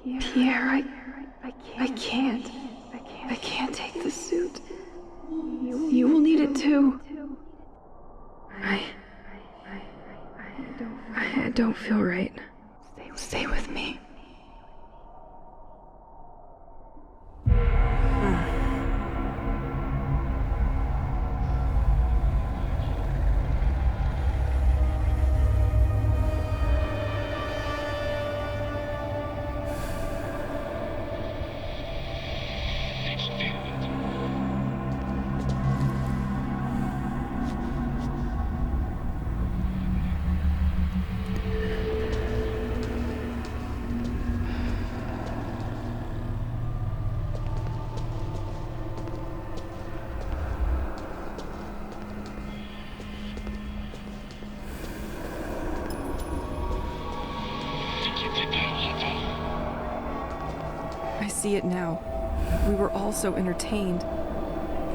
Pierre, I can't. I can't take the suit. You will need it too. I don't feel right. Stay with me. I see it now. We were all so entertained.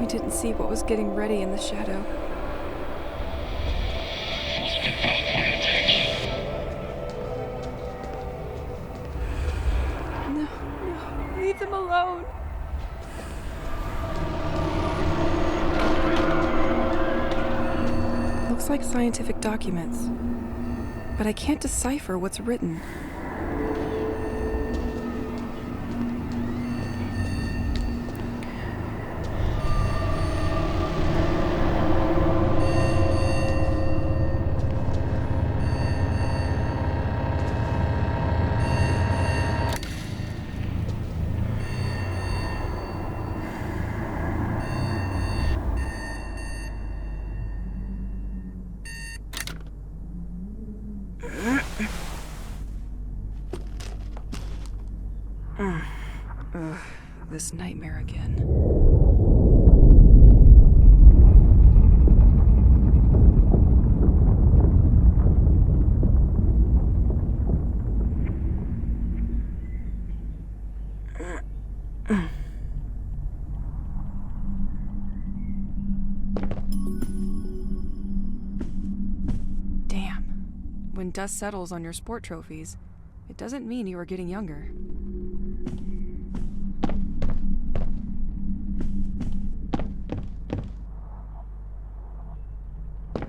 We didn't see what was getting ready in the shadow. No, leave them alone. Looks like scientific documents, but I can't decipher what's written. This nightmare again. Damn. When dust settles on your sport trophies, it doesn't mean you are getting younger.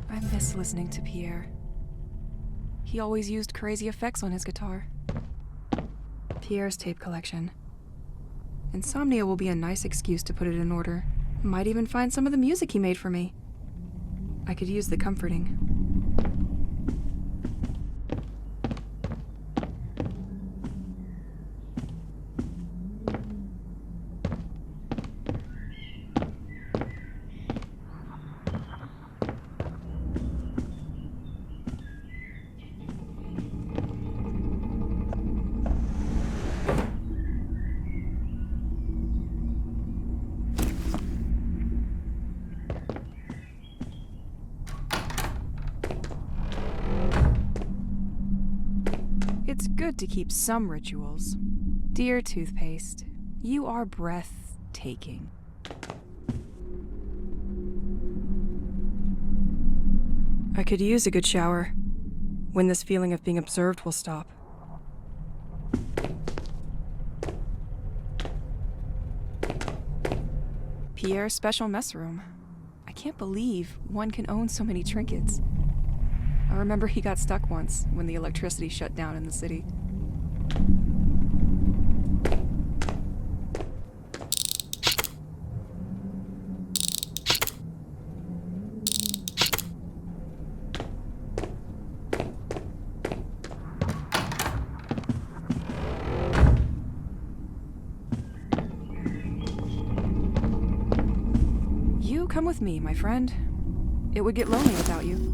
I miss listening to Pierre. He always used crazy effects on his guitar. Pierre's tape collection. Insomnia will be a nice excuse to put it in order. Might even find some of the music he made for me. I could use the comforting. It's good to keep some rituals. Dear toothpaste, you are breathtaking. I could use a good shower, when this feeling of being observed will stop. Pierre's special mess room. I can't believe one can own so many trinkets. I remember he got stuck once when the electricity shut down in the city. You come with me, my friend. It would get lonely without you.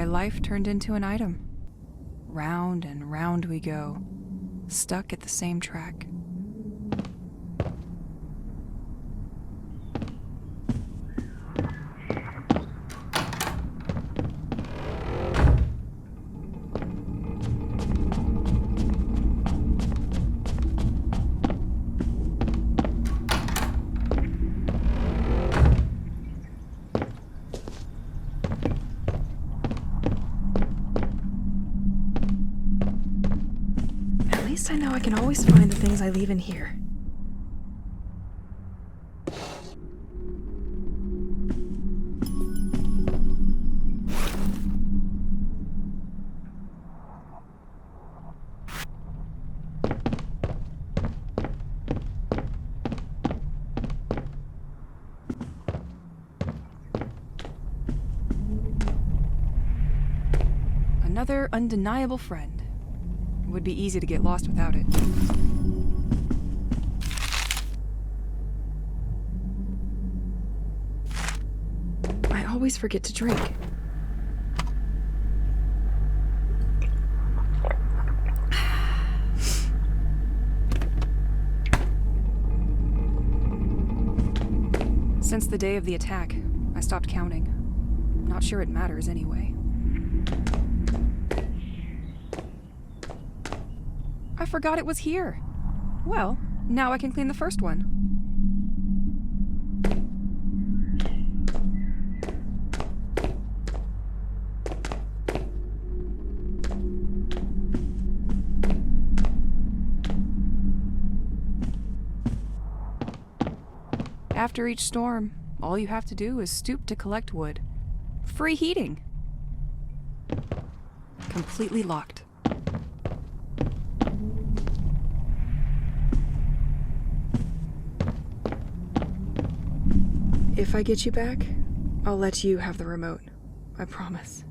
my life turned into an item. Round and round we go, stuck at the same track. At least I know I can always find the things I leave in here. Another undeniable friend. It would be easy to get lost without it. I always forget to drink. Since the day of the attack, I stopped counting. Not sure it matters anyway. I forgot it was here. Well, now I can clean the first one. After each storm, all you have to do is stoop to collect wood. Free heating. Completely locked. If I get you back, I'll let you have the remote. I promise.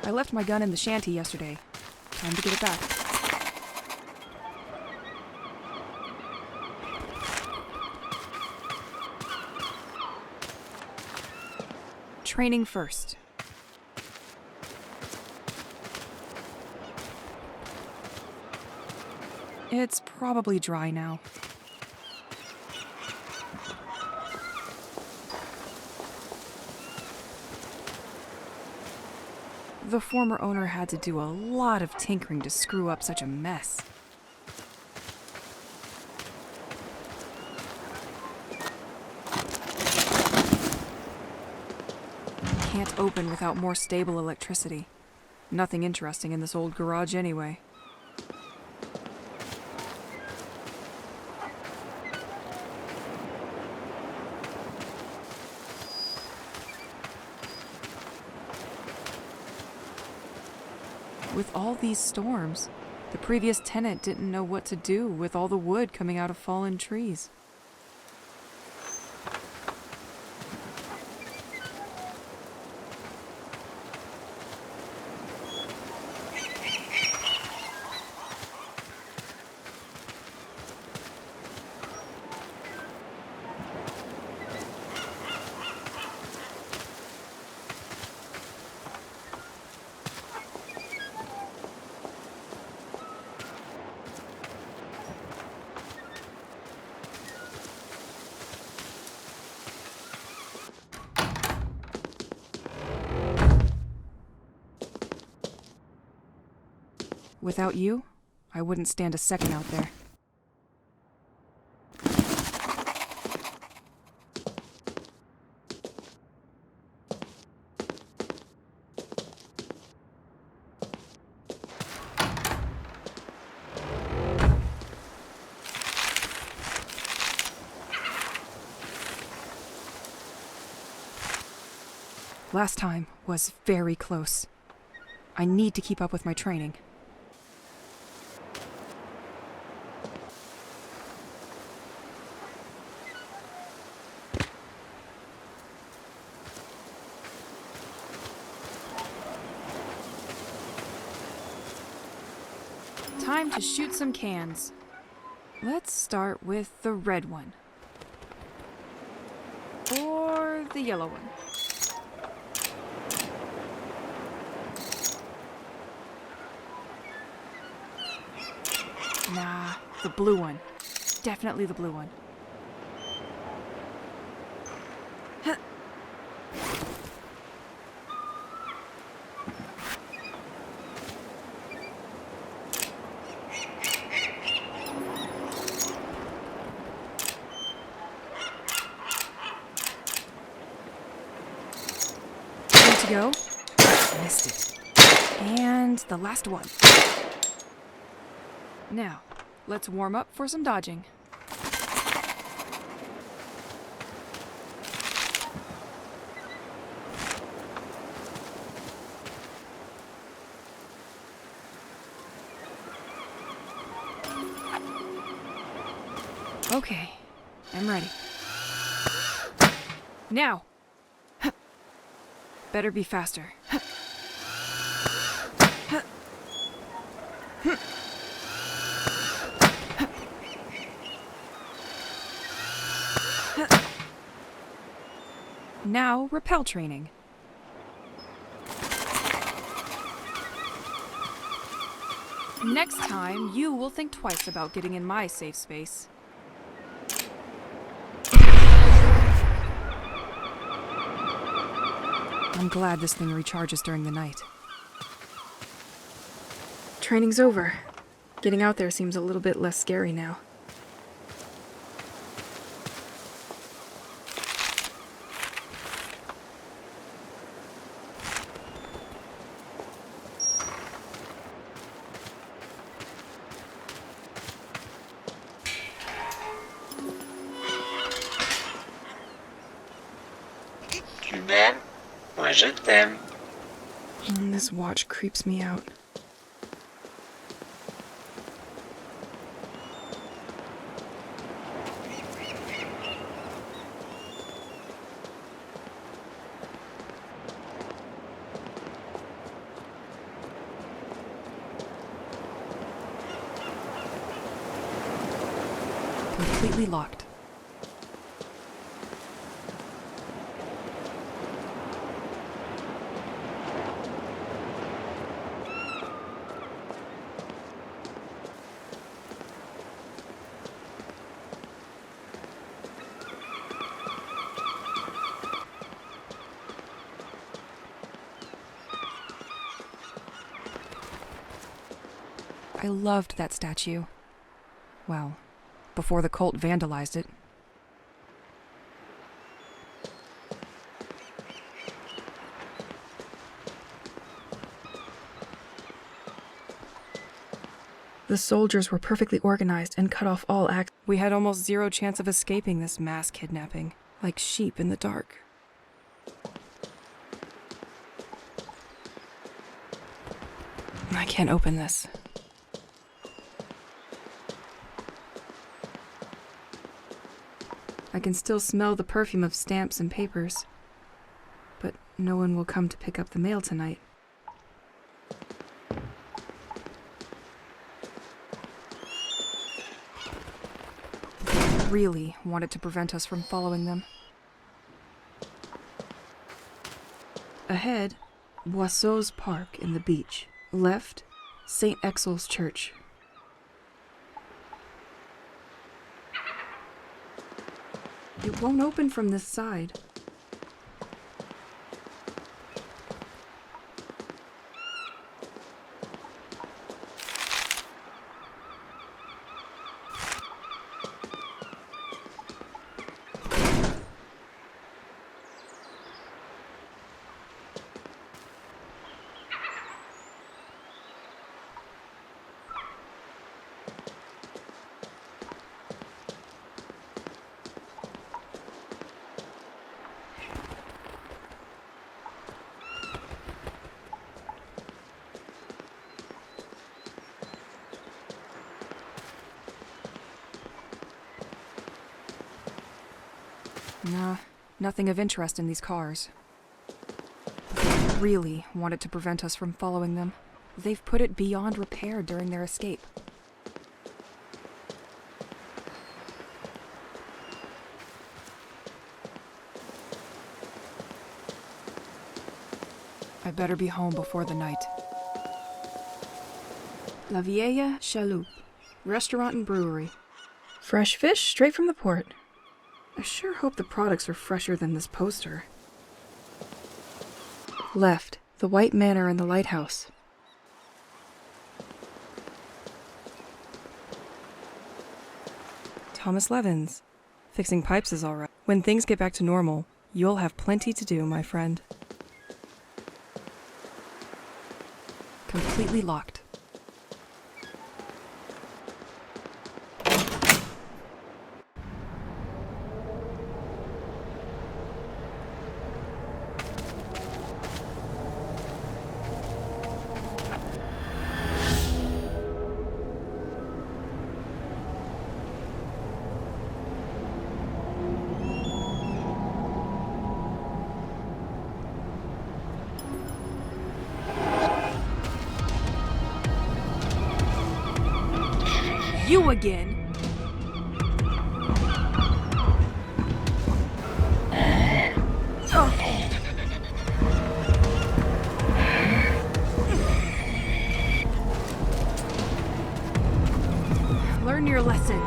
I left my gun in the shanty yesterday. Time to get it back. Training first. It's probably dry now. The former owner had to do a lot of tinkering to screw up such a mess. Can't open without more stable electricity. Nothing interesting in this old garage anyway. With all these storms, the previous tenant didn't know what to do with all the wood coming out of fallen trees. Without you, I wouldn't stand a second out there. Last time was very close. I need to keep up with my training. Time to shoot some cans. Let's start with the red one. Or the yellow one. Nah, the blue one. Definitely the blue one. Huh. Ready to go? Missed it. And the last one. Now, let's warm up for some dodging. Okay, I'm ready. Now! Better be faster. Now, rappel training. Next time, you will think twice about getting in my safe space. I'm glad this thing recharges during the night. Training's over. Getting out there seems a little bit less scary now. Tu m'aimes? Moi je t'aime. This watch creeps me out. Completely locked. I loved that statue. Well, before the cult vandalized it. The soldiers were perfectly organized and cut off all access. We had almost zero chance of escaping this mass kidnapping, like sheep in the dark. I can't open this. I can still smell the perfume of stamps and papers, but no one will come to pick up the mail tonight. They really wanted to prevent us from following them. Ahead, Boisseau's Park in the beach. Left, St. Exel's Church. It won't open from this side. Nah, nothing of interest in these cars. They really wanted to prevent us from following them. They've put it beyond repair during their escape. I better be home before the night. La Vieille Chaloupe, restaurant and brewery. Fresh fish straight from the port. I sure hope the products are fresher than this poster. Left, the White Manor and the lighthouse. Thomas Levins. Fixing pipes is all right. When things get back to normal, you'll have plenty to do, my friend. Completely locked. You again! Learn your lesson.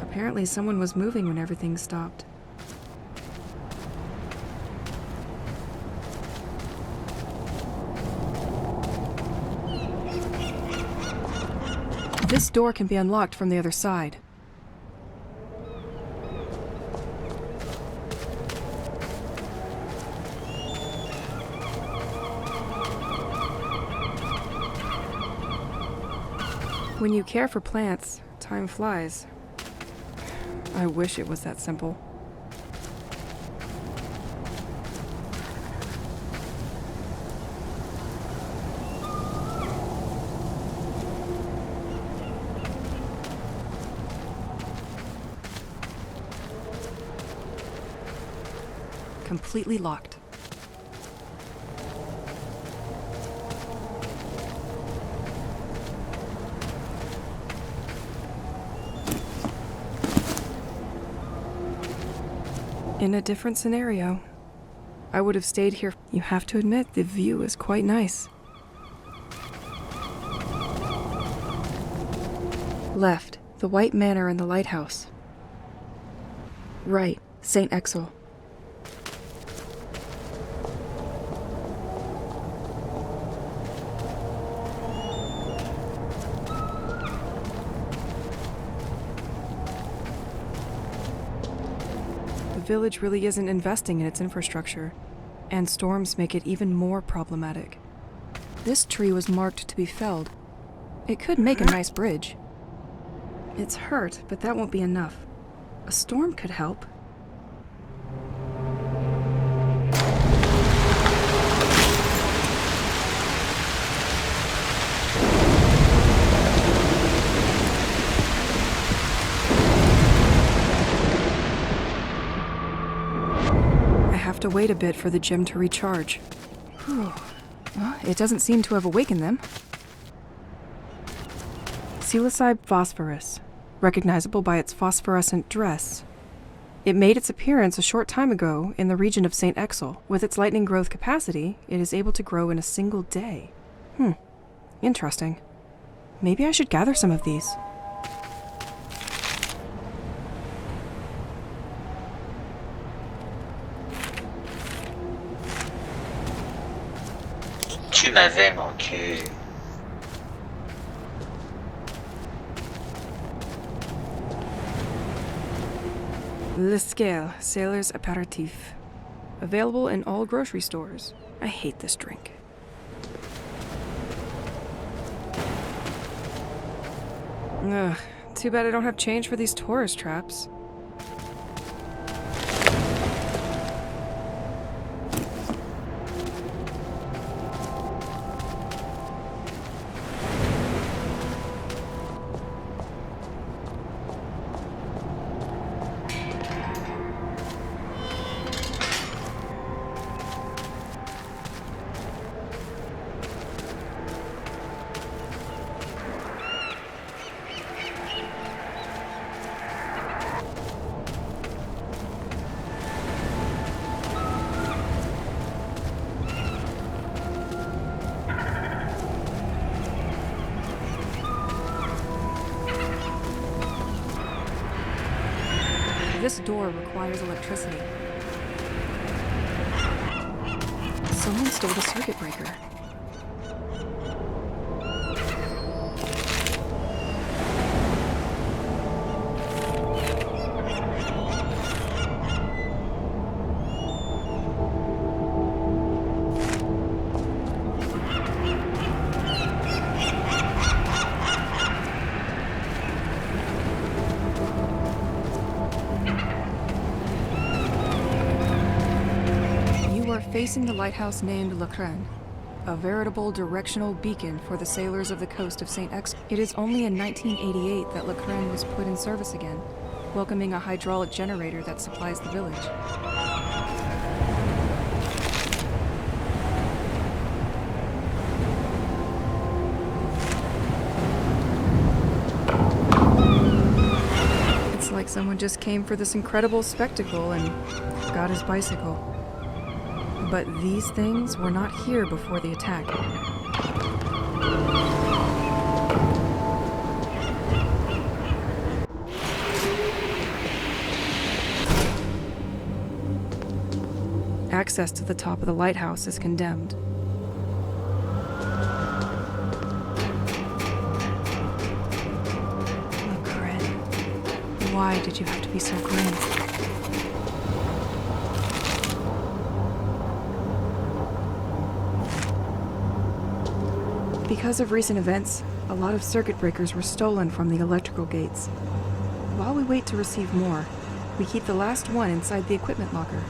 Apparently someone was moving when everything stopped. This door can be unlocked from the other side. When you care for plants, time flies. I wish it was that simple. Completely locked. In a different scenario, I would have stayed here. You have to admit, the view is quite nice. Left, the White Manor and the lighthouse. Right, St. Exel. The village really isn't investing in its infrastructure, and storms make it even more problematic. This tree was marked to be felled. It could make a nice bridge. It's hurt, but that won't be enough. A storm could help. To wait a bit for the gem to recharge. Whew. Well, it doesn't seem to have awakened them. Psilocybe phosphorus, recognizable by its phosphorescent dress. It made its appearance a short time ago in the region of St. Exel. With its lightning growth capacity, it is able to grow in a single day. Interesting. Maybe I should gather some of these. Tu m'avais manqué. Le Scale, Sailor's Aperitif. Available in all grocery stores. I hate this drink. Ugh, too bad I don't have change for these tourist traps. This door requires electricity. Someone stole the circuit breaker. Facing the lighthouse named Le Crane, a veritable directional beacon for the sailors of the coast of St. X. It is only in 1988 that Le Crane was put in service again, welcoming a hydraulic generator that supplies the village. It's like someone just came for this incredible spectacle and got his bicycle. But these things were not here before the attack. Access to the top of the lighthouse is condemned. Le Crane, why did you have to be so grim? Because of recent events, a lot of circuit breakers were stolen from the electrical gates. While we wait to receive more, we keep the last one inside the equipment locker.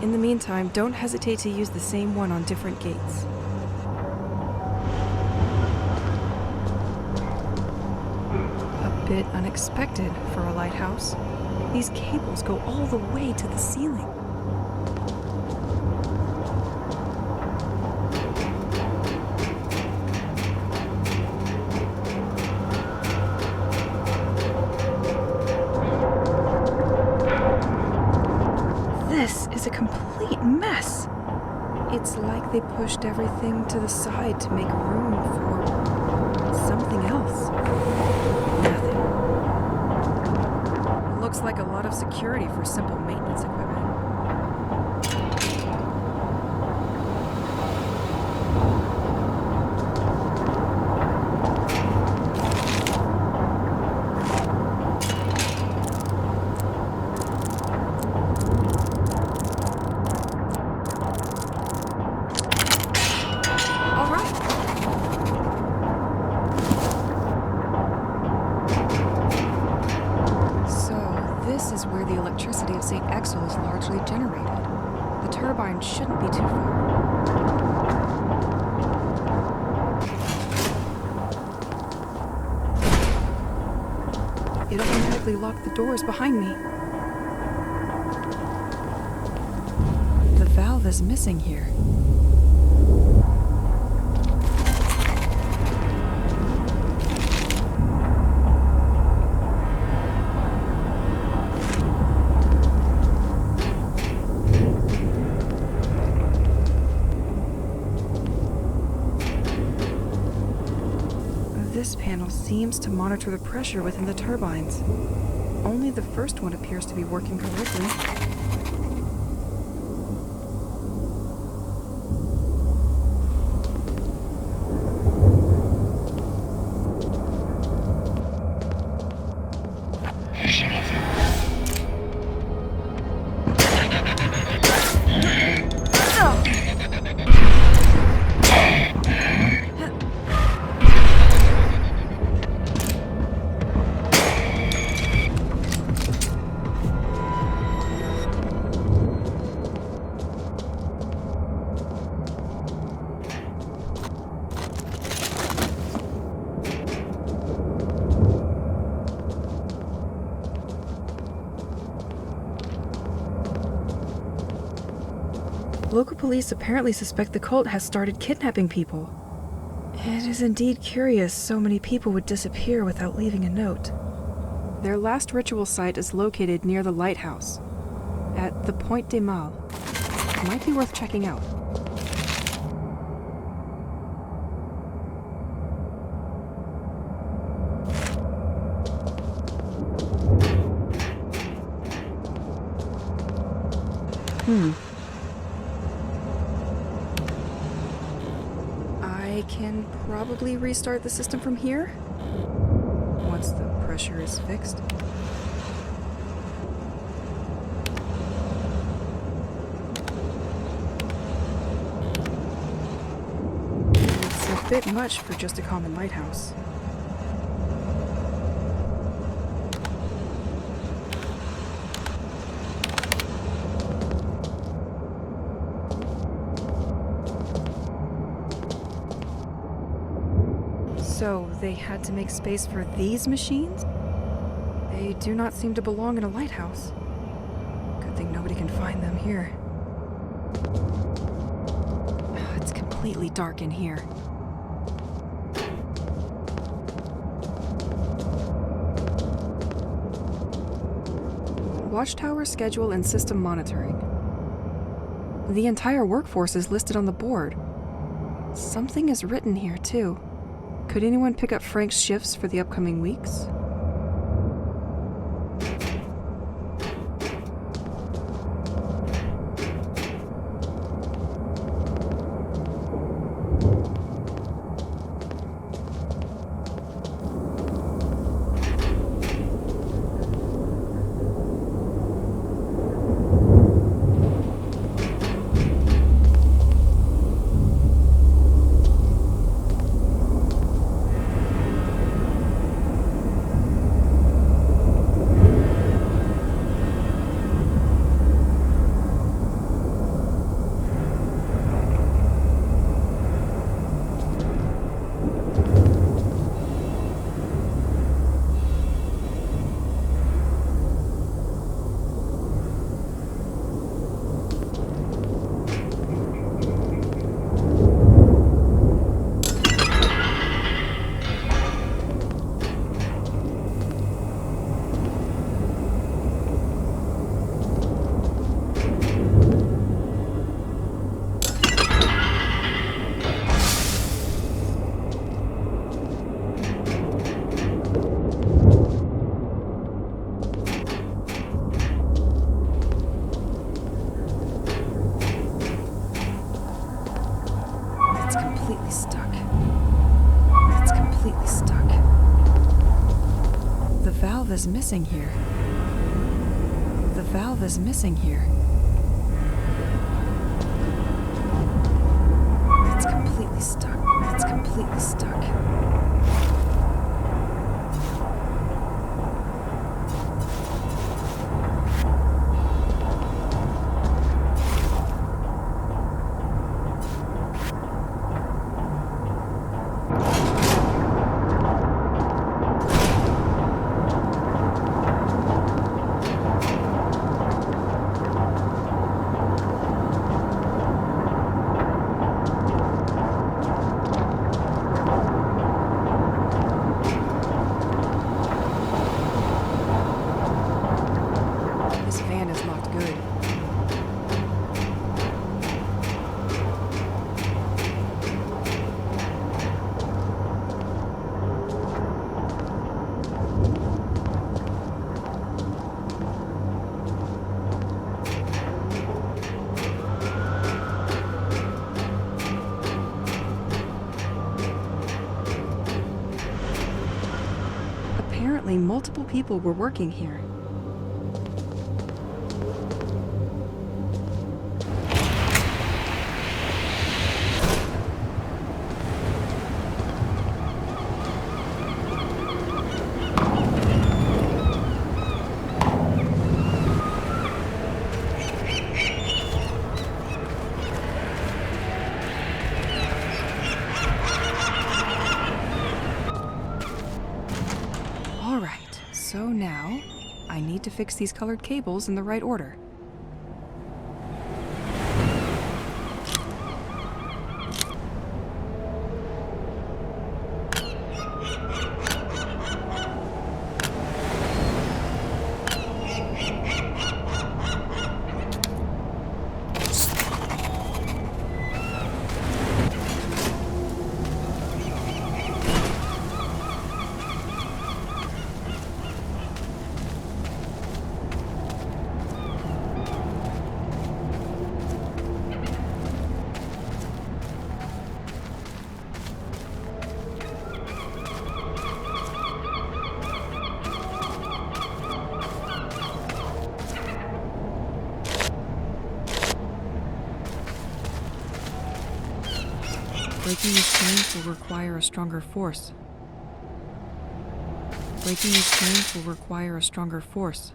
In the meantime, don't hesitate to use the same one on different gates. A bit unexpected for a lighthouse. These cables go all the way to the ceiling. This is a complete mess. It's like they pushed everything to the side to make room for something else. Nothing. Looks like a lot of security for simple maintenance equipment. Is largely generated. The turbine shouldn't be too far. It automatically locked the doors behind me. The valve is missing here. This panel seems to monitor the pressure within the turbines. Only the first one appears to be working correctly. Local police apparently suspect the cult has started kidnapping people. It is indeed curious so many people would disappear without leaving a note. Their last ritual site is located near the lighthouse, at the Point des Mâles. Might be worth checking out. I can probably restart the system from here once the pressure is fixed. It's a bit much for just a common lighthouse. So, they had to make space for these machines? They do not seem to belong in a lighthouse. Good thing nobody can find them here. It's completely dark in here. Watchtower schedule and system monitoring. The entire workforce is listed on the board. Something is written here, too. Could anyone pick up Frank's shifts for the upcoming weeks? Is missing here. The valve is missing here. It's completely stuck. It's completely stuck. Apparently, multiple people were working here. So now, I need to fix these colored cables in the right order. Breaking these chains will require a stronger force. Breaking these chains will require a stronger force.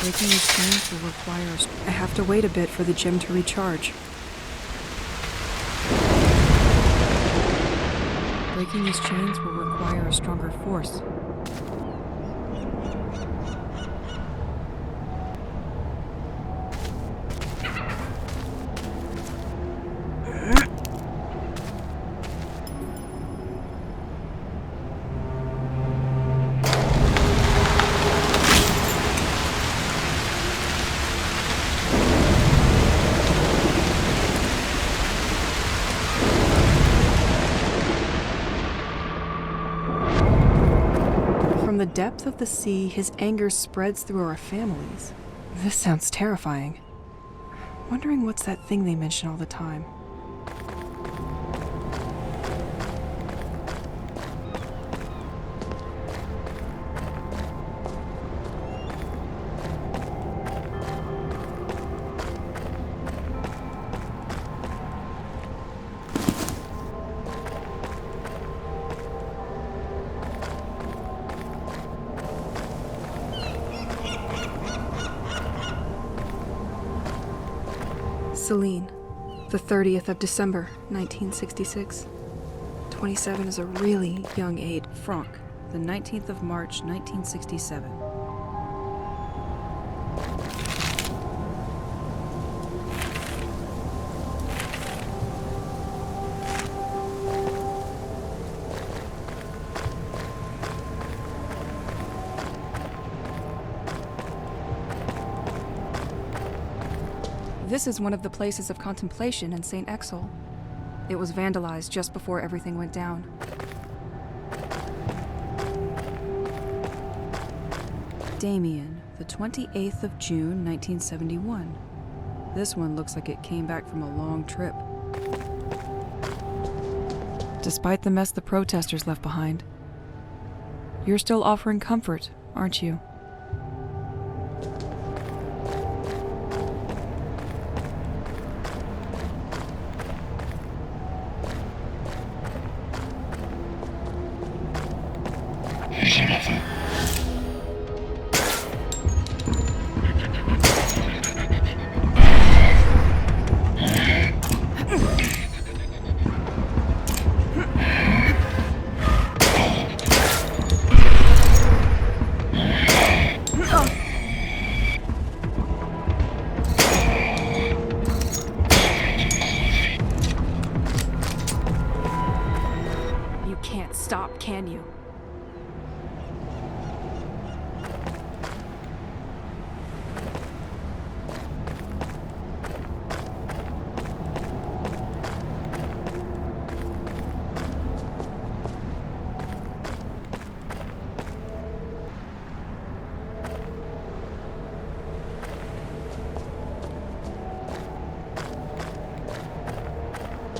Breaking these chains will require I have to wait a bit for the gem to recharge. Breaking these chains will require a stronger force. From the depth of the sea, his anger spreads through our families. This sounds terrifying. Wondering what's that thing they mention all the time. Celine, the 30th of December, 1966. 27 is a really young age. Franck, the 19th of March, 1967. This is one of the places of contemplation in St. Exel. It was vandalized just before everything went down. Damien, the 28th of June, 1971. This one looks like it came back from a long trip. Despite the mess the protesters left behind, you're still offering comfort, aren't you? You can't stop, can you?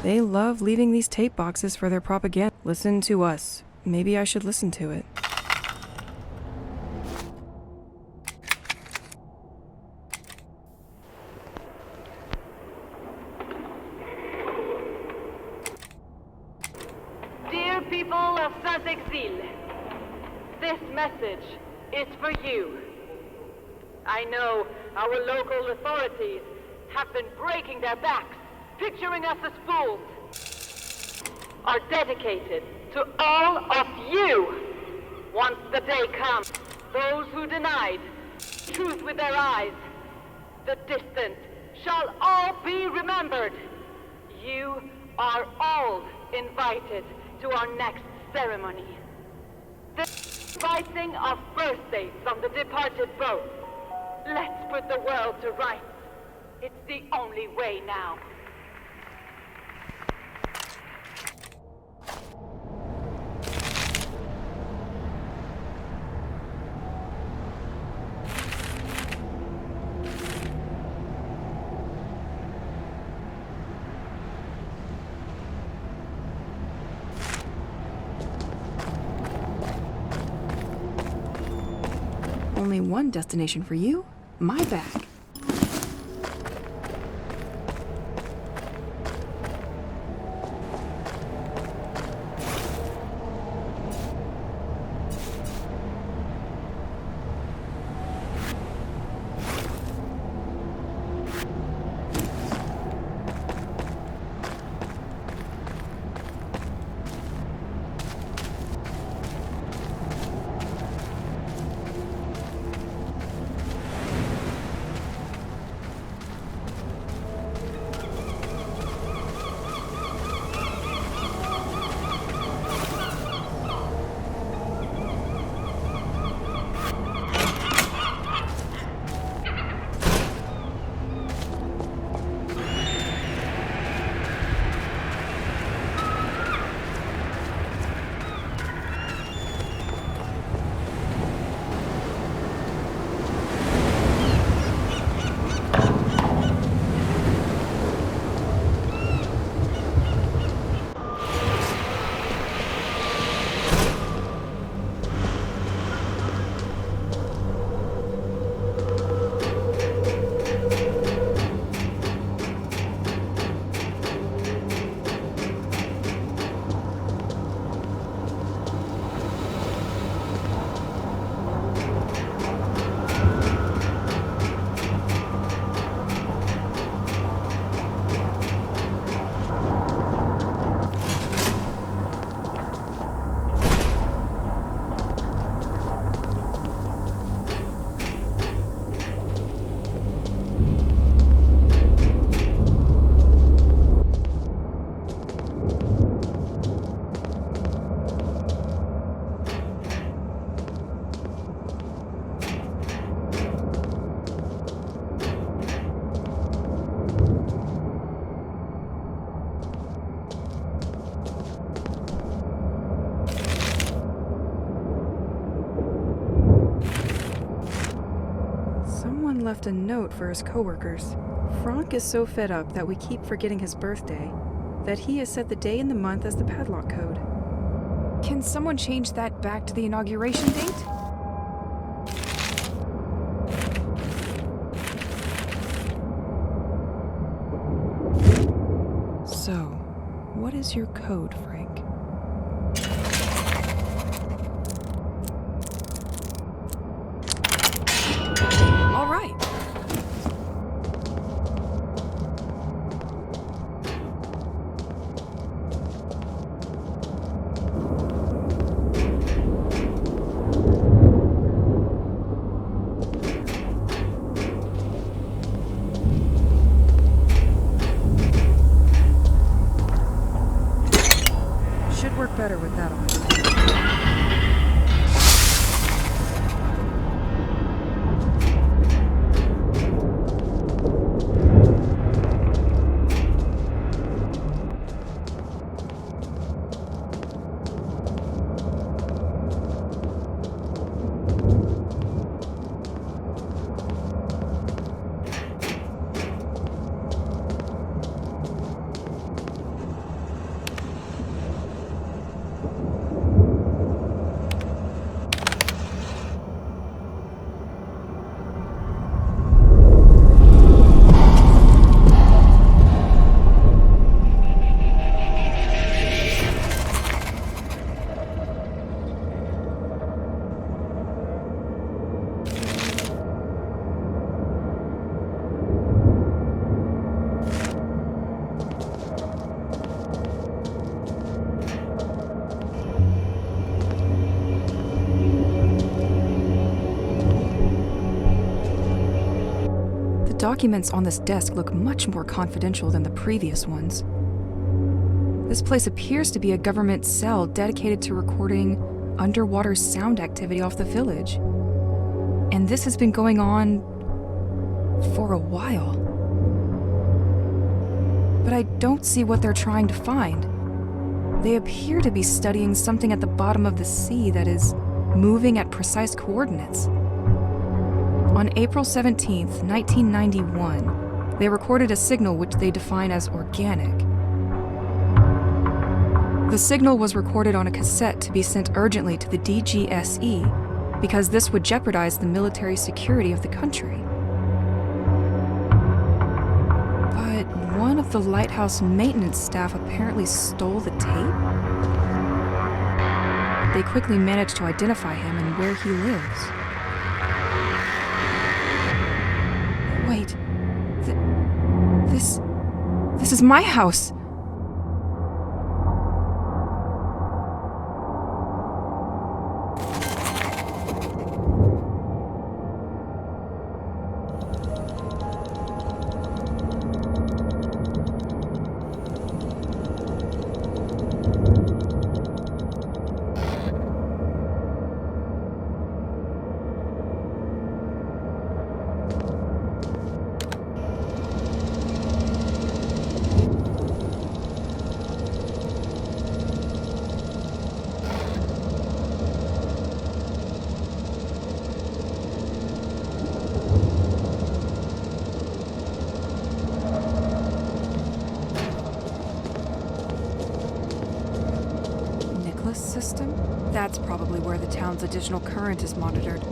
They love leaving these tape boxes for their propaganda. Listen to us. Maybe I should listen to it. Dear people of Saint-Exil, this message is for you. I know our local authorities have been breaking their backs, picturing us as fools, are dedicated to all of you. Once the day comes, those who denied truth with their eyes, the distant shall all be remembered. You are all invited to our next ceremony. The rising of birthdays from the departed boat. Let's put the world to rights. It's the only way now. Only one destination for you? My bag. Left a note for his coworkers. Franck is so fed up that we keep forgetting his birthday that he has set the day and the month as the padlock code. Can someone change that back to the inauguration date? So, what is your code, Frank? Work better with that on. Documents on this desk look much more confidential than the previous ones. This place appears to be a government cell dedicated to recording underwater sound activity off the village. And this has been going on for a while. But I don't see what they're trying to find. They appear to be studying something at the bottom of the sea that is moving at precise coordinates. On April 17th, 1991, they recorded a signal which they define as organic. The signal was recorded on a cassette to be sent urgently to the DGSE because this would jeopardize the military security of the country. The lighthouse maintenance staff apparently stole the tape? They quickly managed to identify him and where he lives. Wait. This is my house! System? That's probably where the town's additional current is monitored.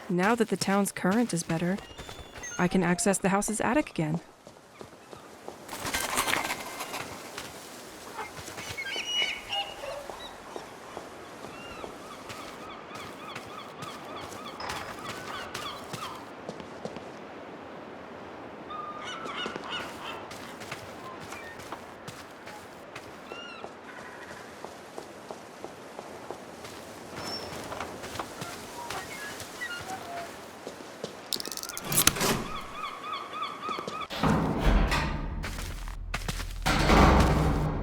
Now that the town's current is better, I can access the house's attic again.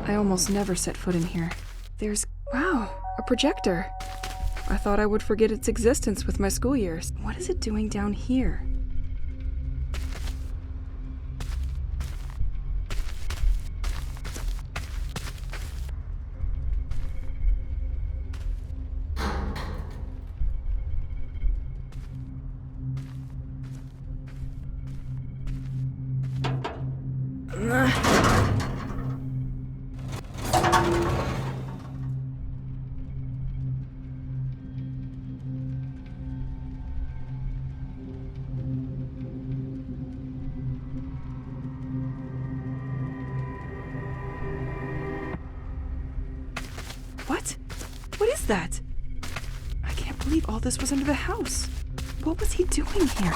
I almost never set foot in here. Wow, a projector. I thought I would forget its existence with my school years. What is it doing down here? What? What is that? I can't believe all this was under the house. What was he doing here?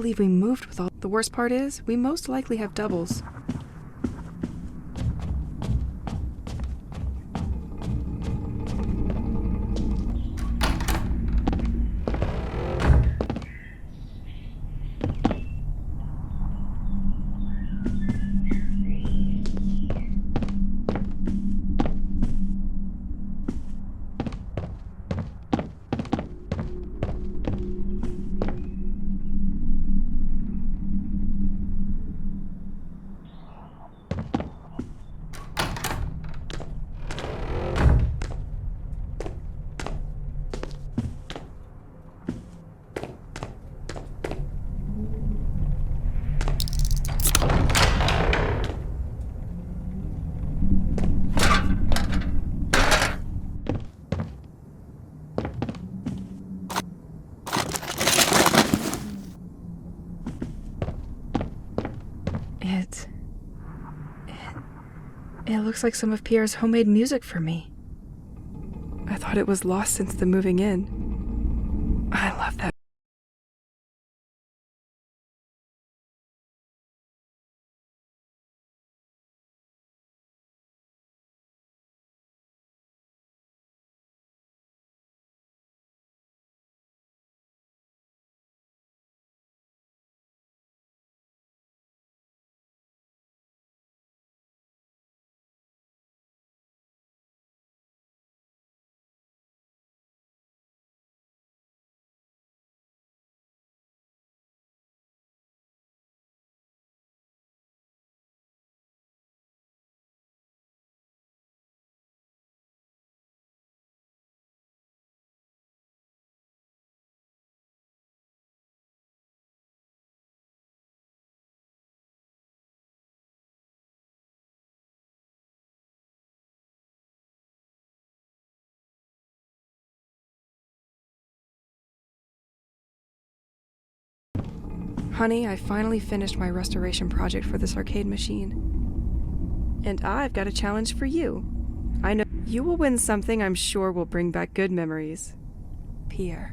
believe we moved with all. The worst part is, we most likely have doubles. It looks like some of Pierre's homemade music for me. I thought it was lost since the moving in. I love that. Honey, I finally finished my restoration project for this arcade machine. And I've got a challenge for you. I know you will win something I'm sure will bring back good memories. Pierre.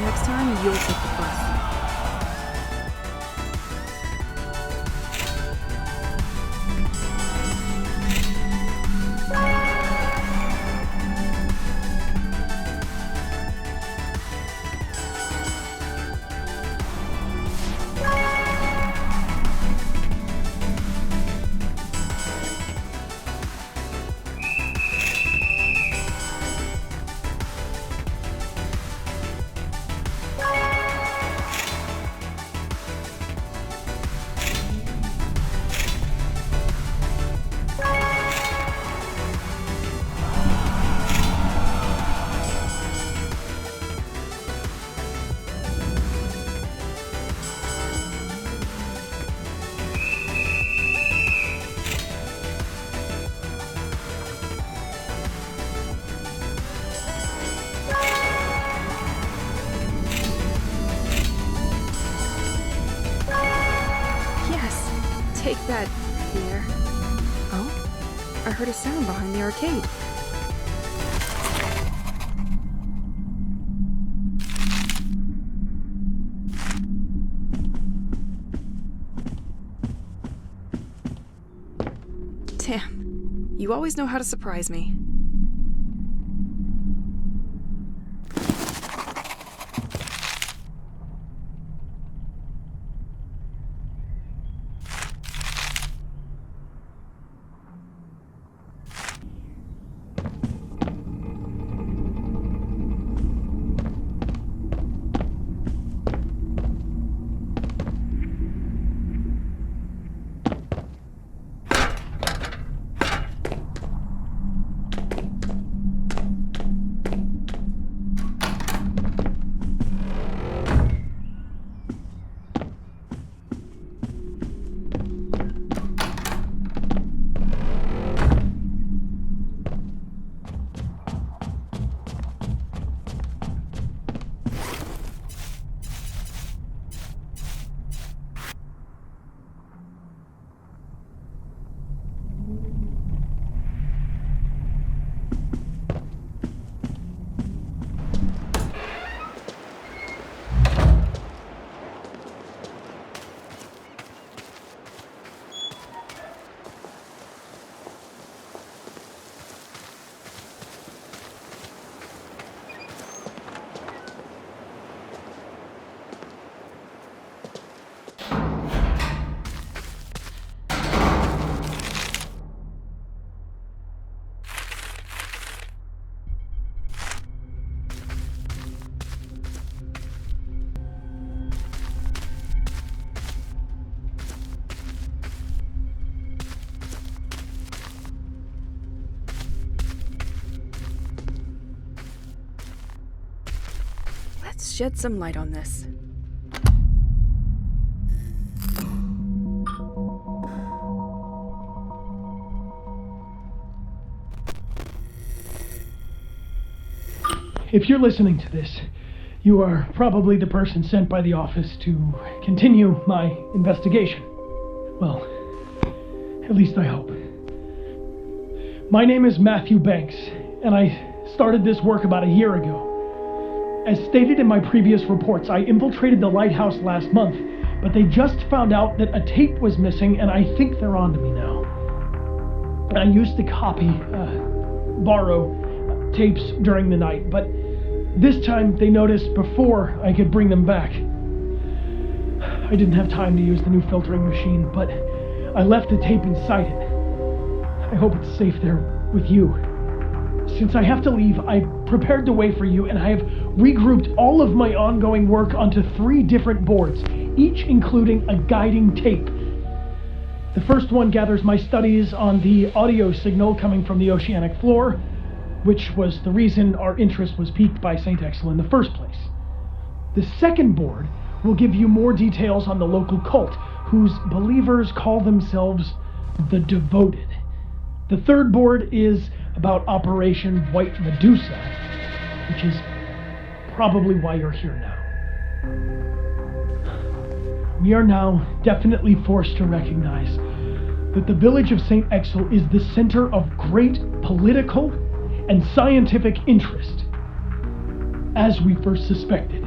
Next time, you'll take the bus. Take that, Pierre. Oh? I heard a sound behind the arcade. Damn. You always know how to surprise me. Let's shed some light on this. If you're listening to this, you are probably the person sent by the office to continue my investigation. Well, at least I hope. My name is Matthew Banks, and I started this work about a year ago. As stated in my previous reports, I infiltrated the lighthouse last month, but they just found out that a tape was missing, and I think they're on to me now. I used to borrow tapes during the night, but this time they noticed before I could bring them back. I didn't have time to use the new filtering machine, but I left the tape inside it. I hope it's safe there with you. Since I have to leave, I prepared the way for you, and I have regrouped all of my ongoing work onto 3 different boards, each including a guiding tape. The first one gathers my studies on the audio signal coming from the oceanic floor, which was the reason our interest was piqued by St. Exil in the first place. The second board will give you more details on the local cult, whose believers call themselves the Devoted. The third board is about Operation White Medusa, which is probably why you're here now. We are now definitely forced to recognize that the village of St. Exil is the center of great political and scientific interest, as we first suspected.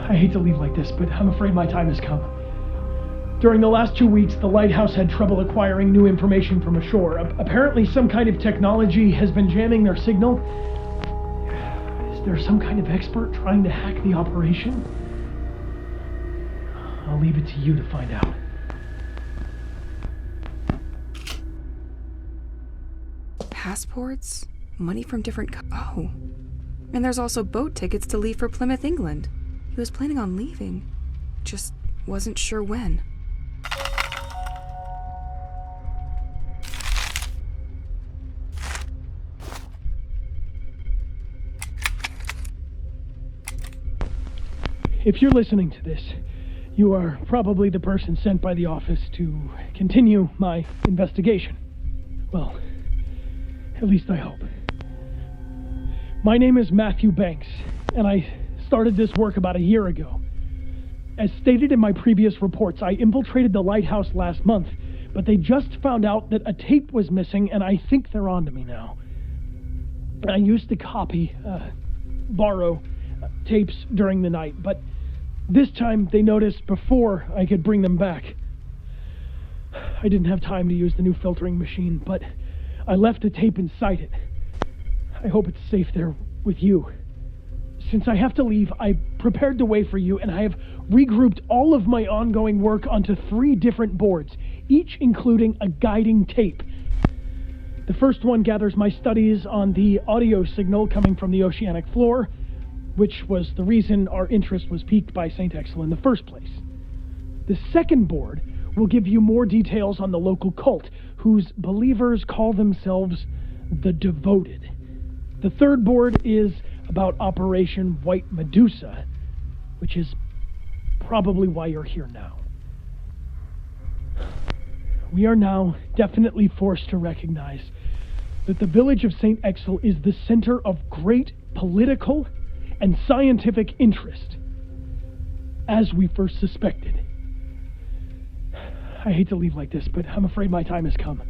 I hate to leave like this, but I'm afraid my time has come. During the last 2 weeks, the lighthouse had trouble acquiring new information from ashore. Apparently, some kind of technology has been jamming their signal. Is there some kind of expert trying to hack the operation? I'll leave it to you to find out. Passports? Money from different oh. And there's also boat tickets to leave for Plymouth, England. He was planning on leaving. Just wasn't sure when. If you're listening to this, you are probably the person sent by the office to continue my investigation. Well, at least I hope. My name is Matthew Banks, and I started this work about a year ago. As stated in my previous reports, I infiltrated the lighthouse last month, but they just found out that a tape was missing, and I think they're onto me now. I used to borrow tapes during the night, but this time they noticed before I could bring them back. I didn't have time to use the new filtering machine, but I left a tape inside it. I hope it's safe there with you. Since I have to leave, I prepared the way for you, and I have regrouped all of my ongoing work onto 3 different boards, each including a guiding tape. The first one gathers my studies on the audio signal coming from the oceanic floor, which was the reason our interest was piqued by St. Exel in the first place. The second board will give you more details on the local cult, whose believers call themselves the Devoted. The third board is about Operation White Medusa, which is probably why you're here now. We are now definitely forced to recognize that the village of St. Exel is the center of great political and scientific interest, as we first suspected. I hate to leave like this, but I'm afraid my time has come.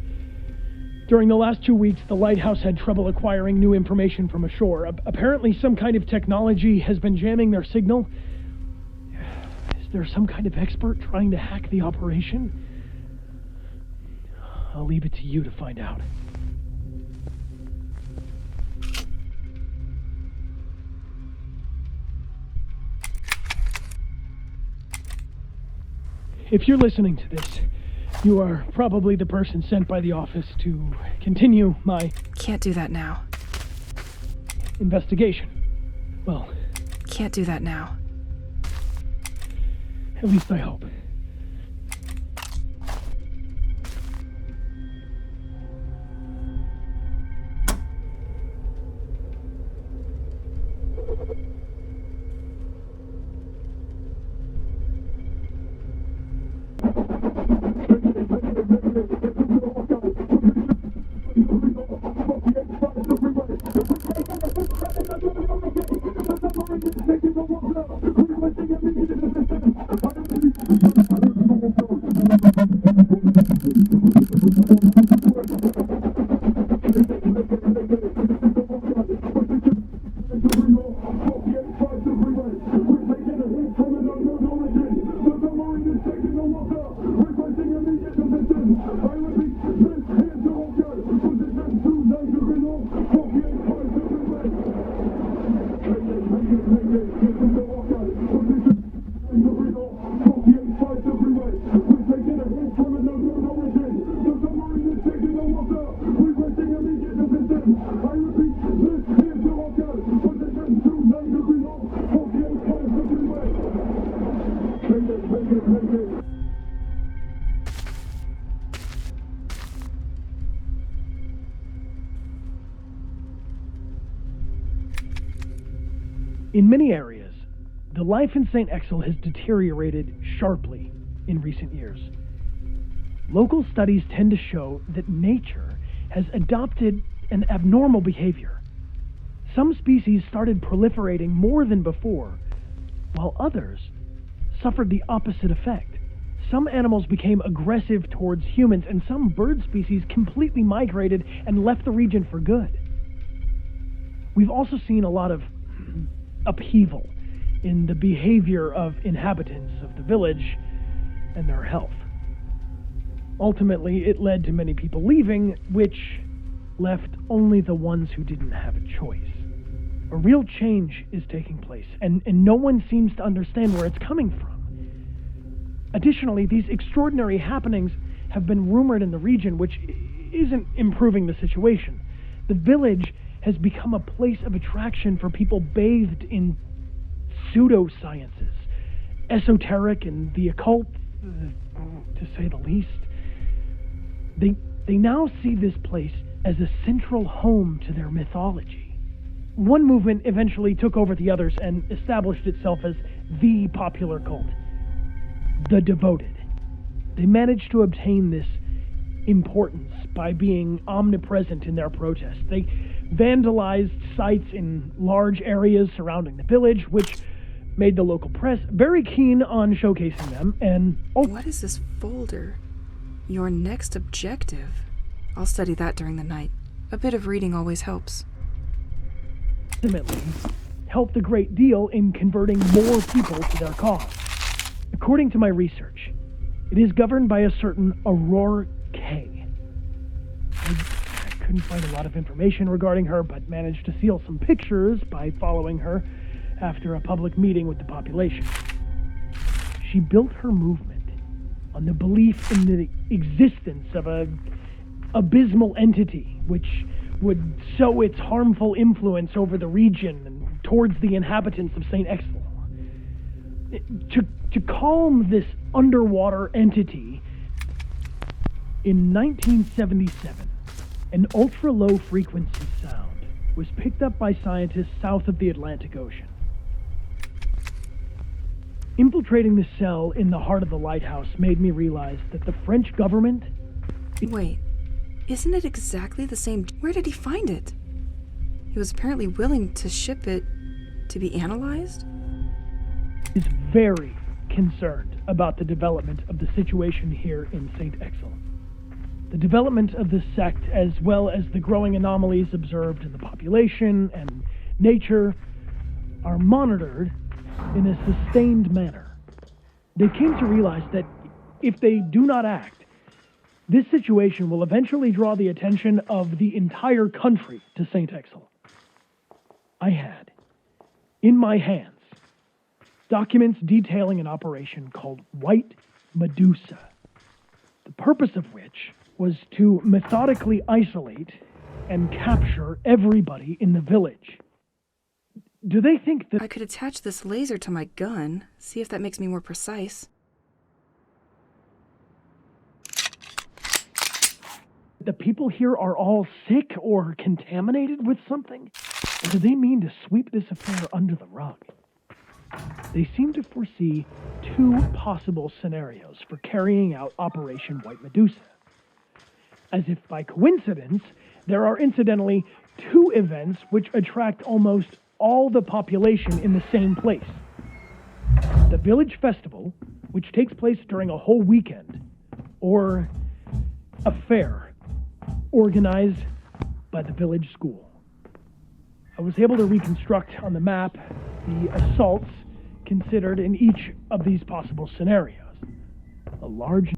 During the last 2 weeks, the lighthouse had trouble acquiring new information from ashore. Apparently, some kind of technology has been jamming their signal. Is there some kind of expert trying to hack the operation? I'll leave it to you to find out. If you're listening to this, you are probably the person sent by the office to continue my Can't do that now. investigation. Well, Can't do that now. at least I hope. In many areas, the life in St. Exel has deteriorated sharply in recent years. Local studies tend to show that nature has adopted an abnormal behavior. Some species started proliferating more than before, while others suffered the opposite effect. Some animals became aggressive towards humans, and some bird species completely migrated and left the region for good. We've also seen a lot of upheaval in the behavior of inhabitants of the village and their health. Ultimately, it led to many people leaving, which left only the ones who didn't have a choice. A real change is taking place, and no one seems to understand where it's coming from. Additionally, these extraordinary happenings have been rumored in the region, which isn't improving the situation. The village has become a place of attraction for people bathed in pseudosciences, esoteric and the occult, to say the least. They now see this place as a central home to their mythology. One movement eventually took over the others and established itself as the popular cult, the Devoted. They managed to obtain this importance by being omnipresent in their protests. They vandalized sites in large areas surrounding the village, which made the local press very keen on showcasing them, and... What is this folder? Your next objective. I'll study that during the night. A bit of reading always helps. Ultimately, helped a great deal in converting more people to their cause. According to my research, it is governed by a certain Aurora K. I couldn't find a lot of information regarding her, but managed to steal some pictures by following her after a public meeting with the population. She built her movement on the belief in the existence of an abysmal entity which would sow its harmful influence over the region and towards the inhabitants of St. Exel. To calm this underwater entity, in 1977, an ultra-low frequency sound was picked up by scientists south of the Atlantic Ocean. Infiltrating the cell in the heart of the lighthouse made me realize that the French government... Wait, isn't it exactly the same? Where did he find it? He was apparently willing to ship it to be analyzed? ...is very concerned about the development of the situation here in St. Exel. The development of the sect, as well as the growing anomalies observed in the population and nature, are monitored in a sustained manner. They came to realize that if they do not act, this situation will eventually draw the attention of the entire country to St. Exel. I had, in my hands, documents detailing an operation called White Medusa, the purpose of which was to methodically isolate and capture everybody in the village. Do they think that... I could attach this laser to my gun, see if that makes me more precise. The people here are all sick or contaminated with something? Or do they mean to sweep this affair under the rug? They seem to foresee two possible scenarios for carrying out Operation White Medusa. As if by coincidence, there are incidentally two events which attract almost all the population in the same place. The village festival, which takes place during a whole weekend, or a fair organized by the village school. I was able to reconstruct on the map the assaults considered in each of these possible scenarios. A large